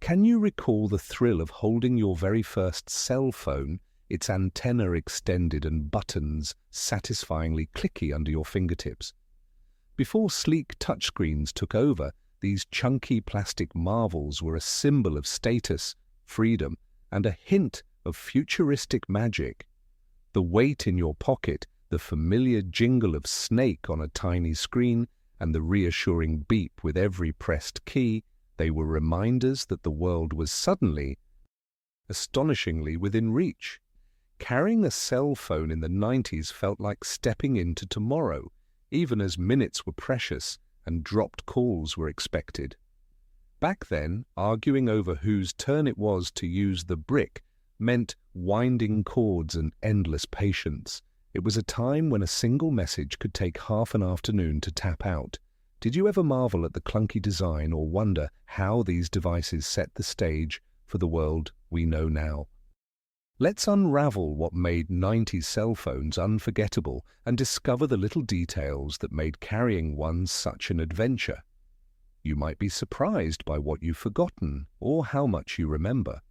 Can you recall the thrill of holding your very first cell phone, its antenna extended and buttons satisfyingly clicky under your fingertips? Before sleek touchscreens took over, these chunky plastic marvels were a symbol of status, freedom, and a hint of futuristic magic. The weight in your pocket, the familiar jingle of Snake on a tiny screen, and the reassuring beep with every pressed key, they were reminders that the world was suddenly, astonishingly within reach. Carrying a cell phone in the 90s felt like stepping into tomorrow, even as minutes were precious and dropped calls were expected. Back then, arguing over whose turn it was to use the brick meant winding cords and endless patience. It was a time when a single message could take half an afternoon to tap out. Did you ever marvel at the clunky design or wonder how these devices set the stage for the world we know now? Let's unravel what made 90s cell phones unforgettable and discover the little details that made carrying one such an adventure. You might be surprised by what you've forgotten or how much you remember.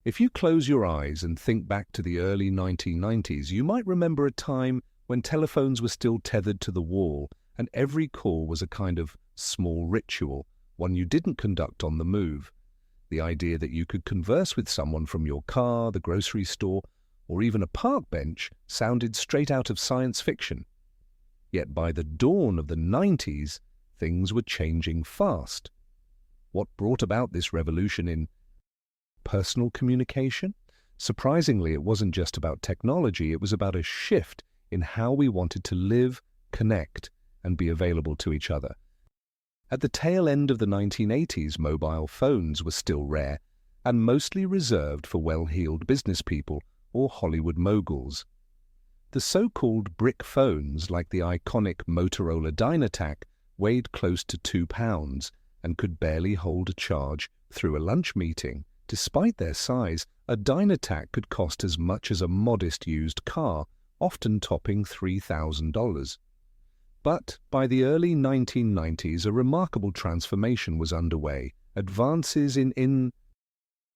If you close your eyes and think back to the early 1990s, you might remember a time when telephones were still tethered to the wall and every call was a kind of small ritual, one you didn't conduct on the move. The idea that you could converse with someone from your car, the grocery store, or even a park bench sounded straight out of science fiction. Yet by the dawn of the 90s, things were changing fast. What brought about this revolution in personal communication? Surprisingly, it wasn't just about technology, it was about a shift in how we wanted to live, connect, and be available to each other. At the tail end of the 1980s, mobile phones were still rare and mostly reserved for well-heeled business people or Hollywood moguls. The so-called brick phones, like the iconic Motorola Dynatac, weighed close to 2 pounds and could barely hold a charge through a lunch meeting. Despite their size, a Dynatac could cost as much as a modest used car, often topping $3,000. But by the early 1990s, a remarkable transformation was underway. Advances in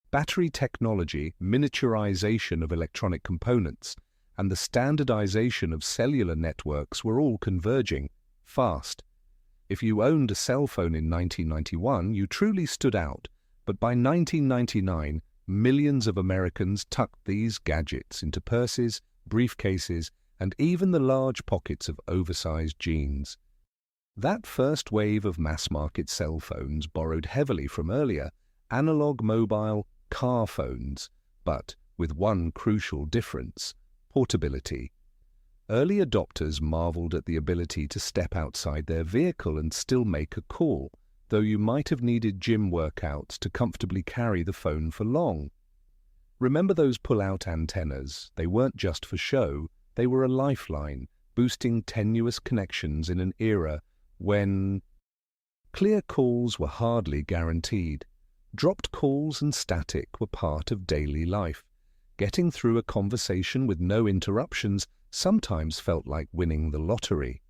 battery technology, miniaturization of electronic components, and the standardization of cellular networks were all converging fast. If you owned a cell phone in 1991, you truly stood out. But by 1999, millions of Americans tucked these gadgets into purses, briefcases, and even the large pockets of oversized jeans. That first wave of mass-market cell phones borrowed heavily from earlier analog mobile car phones, but with one crucial difference: portability. Early adopters marveled at the ability to step outside their vehicle and still make a call, though you might have needed gym workouts to comfortably carry the phone for long. Remember those pull-out antennas? They weren't just for show. They were a lifeline, boosting tenuous connections in an era when clear calls were hardly guaranteed. Dropped calls and static were part of daily life. Getting through a conversation with no interruptions sometimes felt like winning the lottery.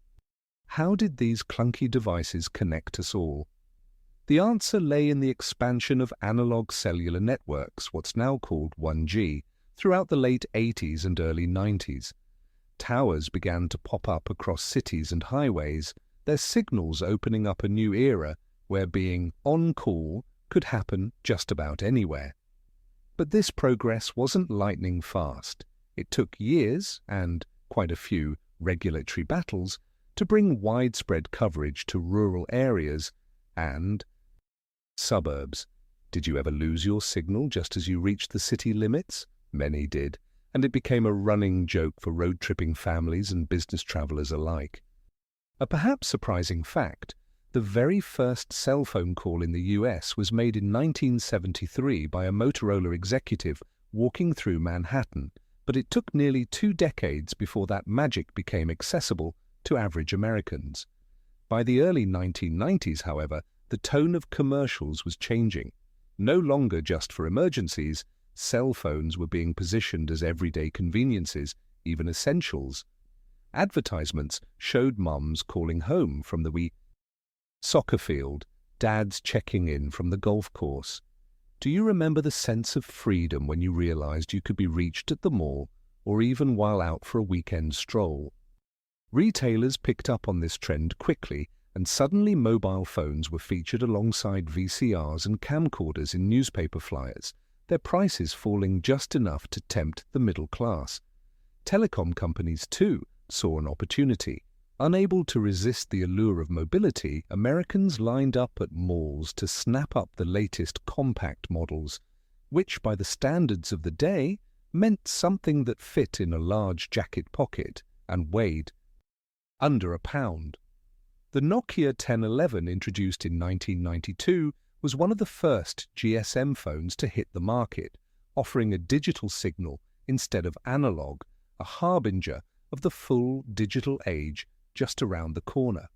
How did these clunky devices connect us all? The answer lay in the expansion of analog cellular networks, what's now called 1G, throughout the late 80s and early 90s. Towers began to pop up across cities and highways, their signals opening up a new era where being on call could happen just about anywhere. But this progress wasn't lightning fast. It took years and quite a few regulatory battles to bring widespread coverage to rural areas and suburbs. Did you ever lose your signal just as you reached the city limits? Many did, and it became a running joke for road-tripping families and business travelers alike. A perhaps surprising fact: the very first cell phone call in the US was made in 1973 by a Motorola executive walking through Manhattan, but it took nearly 2 decades before that magic became accessible to average Americans. By the early 1990s, however, the tone of commercials was changing. No longer just for emergencies, cell phones were being positioned as everyday conveniences, even essentials. Advertisements showed mums calling home from the soccer field, dads checking in from the golf course. Do you remember the sense of freedom when you realized you could be reached at the mall or even while out for a weekend stroll? Retailers picked up on this trend quickly, and suddenly mobile phones were featured alongside VCRs and camcorders in newspaper flyers, their prices falling just enough to tempt the middle class. Telecom companies, too, saw an opportunity. Unable to resist the allure of mobility, Americans lined up at malls to snap up the latest compact models, which, by the standards of the day, meant something that fit in a large jacket pocket and weighed under a pound. The Nokia 1011, introduced in 1992, was one of the first GSM phones to hit the market, offering a digital signal instead of analog, a harbinger of the full digital age just around the corner.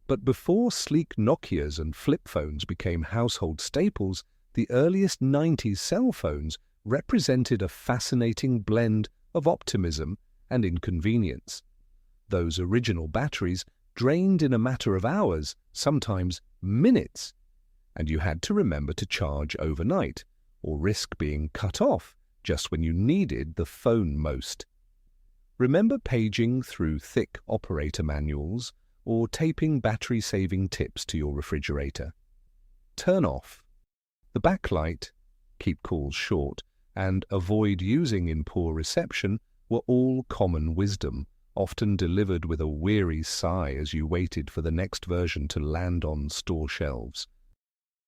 But before sleek Nokias and flip phones became household staples, the earliest 90s cell phones represented a fascinating blend of optimism and inconvenience. Those original batteries drained in a matter of hours, sometimes minutes, and you had to remember to charge overnight, or risk being cut off just when you needed the phone most. Remember paging through thick operator manuals or taping battery-saving tips to your refrigerator? Turn off the backlight, keep calls short, and avoid using in poor reception were all common wisdom, often delivered with a weary sigh as you waited for the next version to land on store shelves.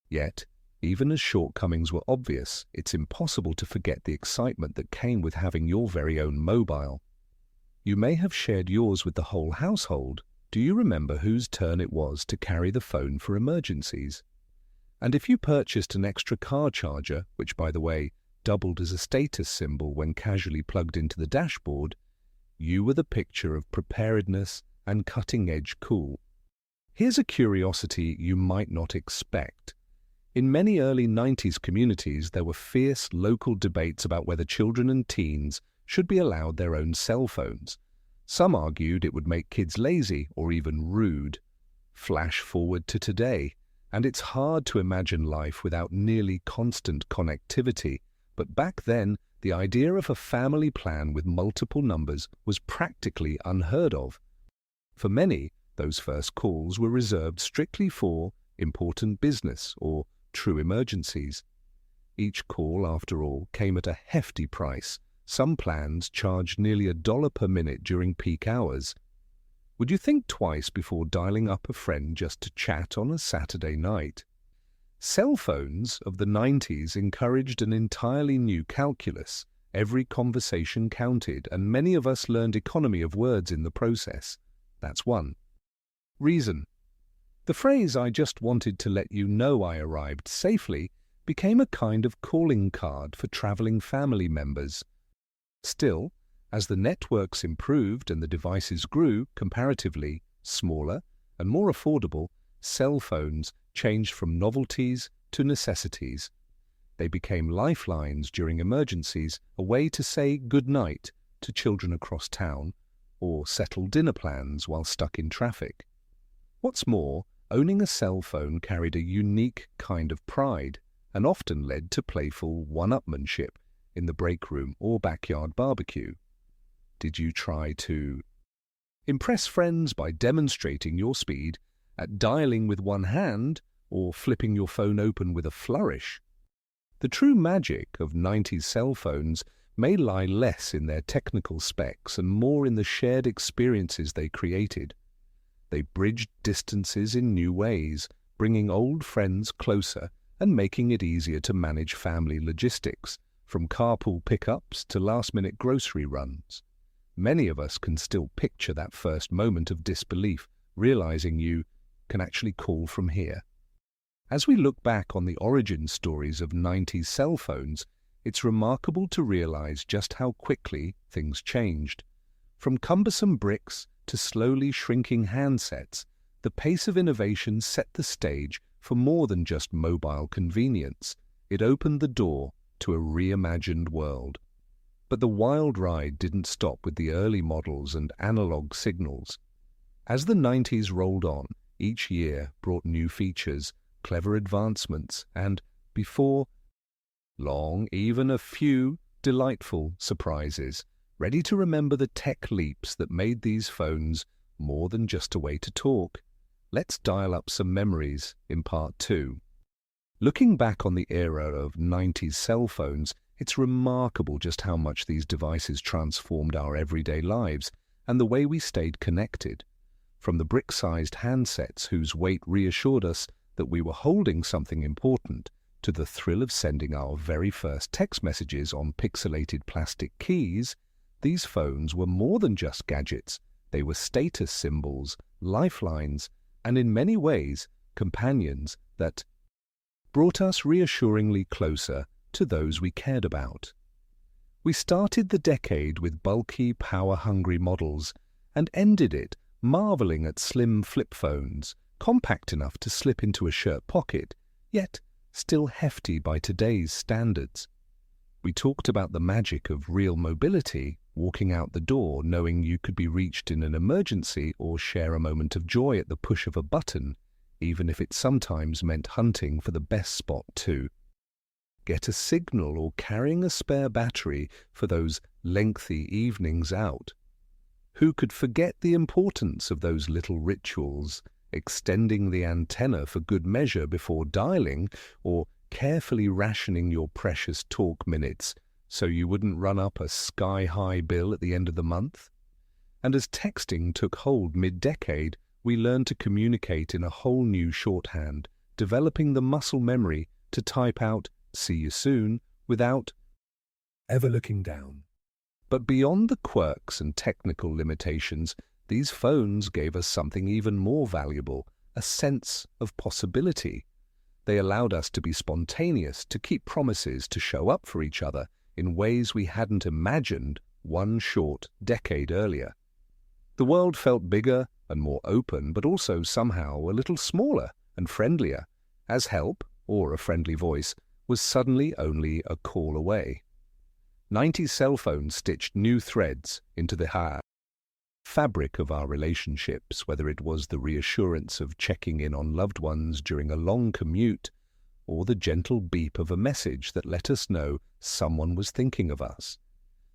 Yet, even as shortcomings were obvious, it's impossible to forget the excitement that came with having your very own mobile. You may have shared yours with the whole household. Do you remember whose turn it was to carry the phone for emergencies? And if you purchased an extra car charger, which, by the way, doubled as a status symbol when casually plugged into the dashboard, you were the picture of preparedness and cutting-edge cool. Here's a curiosity you might not expect. In many early 90s communities, there were fierce local debates about whether children and teens should be allowed their own cell phones. Some argued it would make kids lazy or even rude. Flash forward to today, and it's hard to imagine life without nearly constant connectivity. But back then, the idea of a family plan with multiple numbers was practically unheard of. For many, those first calls were reserved strictly for important business or true emergencies. Each call, after all, came at a hefty price. Some plans charged nearly $1 per minute during peak hours. Would you think twice before dialing up a friend just to chat on a Saturday night? Cell phones of the 90s encouraged an entirely new calculus. Every conversation counted, and many of us learned economy of words in the process. That's one. Reason. The phrase "I just wanted to let you know I arrived safely" became a kind of calling card for traveling family members. Still, as the networks improved and the devices grew comparatively smaller and more affordable, cell phones changed from novelties to necessities. They became lifelines during emergencies, a way to say goodnight to children across town, or settle dinner plans while stuck in traffic. What's more, owning a cell phone carried a unique kind of pride and often led to playful one-upmanship in the break room or backyard barbecue. Did you try to impress friends by demonstrating your speed at dialing with one hand or flipping your phone open with a flourish? The true magic of 90s cell phones may lie less in their technical specs and more in the shared experiences they created. They bridged distances in new ways, bringing old friends closer and making it easier to manage family logistics, from carpool pickups to last-minute grocery runs. Many of us can still picture that first moment of disbelief, realizing you can actually call from here. As we look back on the origin stories of 90s cell phones, it's remarkable to realize just how quickly things changed. From cumbersome bricks to slowly shrinking handsets, the pace of innovation set the stage for more than just mobile convenience. It opened the door to a reimagined world. But the wild ride didn't stop with the early models and analog signals. As the 90s rolled on, each year brought new features, clever advancements, and, before long, even a few delightful surprises, ready to remember the tech leaps that made these phones more than just a way to talk. Let's dial up some memories in part 2. Looking back on the era of 90s cell phones, it's remarkable just how much these devices transformed our everyday lives and the way we stayed connected. From the brick-sized handsets whose weight reassured us that we were holding something important, to the thrill of sending our very first text messages on pixelated plastic keys, these phones were more than just gadgets. They were status symbols, lifelines, and in many ways, companions that brought us reassuringly closer to those we cared about. We started the decade with bulky, power-hungry models and ended it marveling at slim flip phones, compact enough to slip into a shirt pocket, yet still hefty by today's standards. We talked about the magic of real mobility, walking out the door knowing you could be reached in an emergency or share a moment of joy at the push of a button, even if it sometimes meant hunting for the best spot to get a signal or carrying a spare battery for those lengthy evenings out. Who could forget the importance of those little rituals, extending the antenna for good measure before dialing, or carefully rationing your precious talk minutes so you wouldn't run up a sky-high bill at the end of the month? And as texting took hold mid-decade, we learned to communicate in a whole new shorthand, developing the muscle memory to type out "see you soon" without ever looking down. But beyond the quirks and technical limitations, these phones gave us something even more valuable, a sense of possibility. They allowed us to be spontaneous, to keep promises, to show up for each other in ways we hadn't imagined one short decade earlier. The world felt bigger and more open, but also somehow a little smaller and friendlier, as help, or a friendly voice, was suddenly only a call away. 90s cell phones stitched new threads into the fabric of our relationships, whether it was the reassurance of checking in on loved ones during a long commute, or the gentle beep of a message that let us know someone was thinking of us.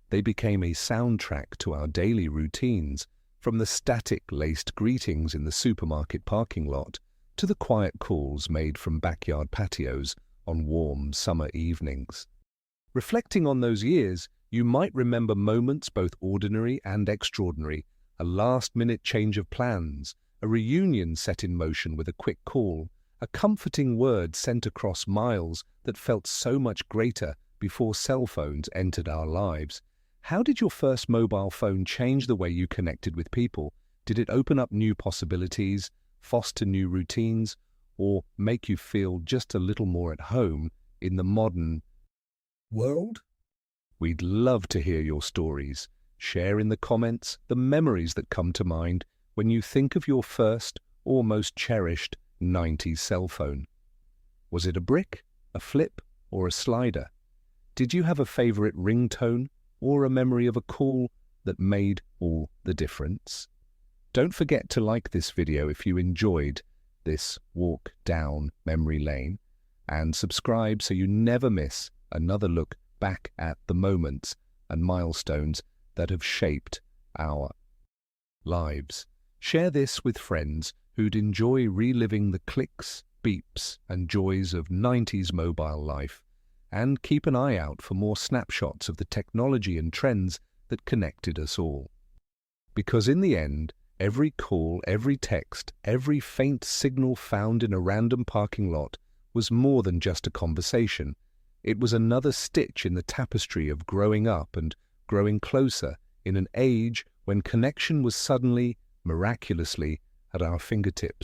They became a soundtrack to our daily routines, from the static-laced greetings in the supermarket parking lot to the quiet calls made from backyard patios on warm summer evenings. Reflecting on those years, you might remember moments both ordinary and extraordinary, a last-minute change of plans, a reunion set in motion with a quick call, a comforting word sent across miles that felt so much greater before cell phones entered our lives. How did your first mobile phone change the way you connected with people? Did it open up new possibilities, foster new routines, or make you feel just a little more at home in the modern world? We'd love to hear your stories. Share in the comments the memories that come to mind when you think of your first or most cherished 90s cell phone. Was it a brick, a flip, or a slider? Did you have a favorite ringtone or a memory of a call that made all the difference? Don't forget to like this video if you enjoyed this walk down memory lane, and subscribe so you never miss another look back at the moments and milestones that have shaped our lives. Share this with friends who'd enjoy reliving the clicks, beeps, and joys of 90s mobile life, and keep an eye out for more snapshots of the technology and trends that connected us all. Because in the end, every call, every text, every faint signal found in a random parking lot was more than just a conversation. It was another stitch in the tapestry of growing up and growing closer in an age when connection was suddenly, miraculously, at our fingertips.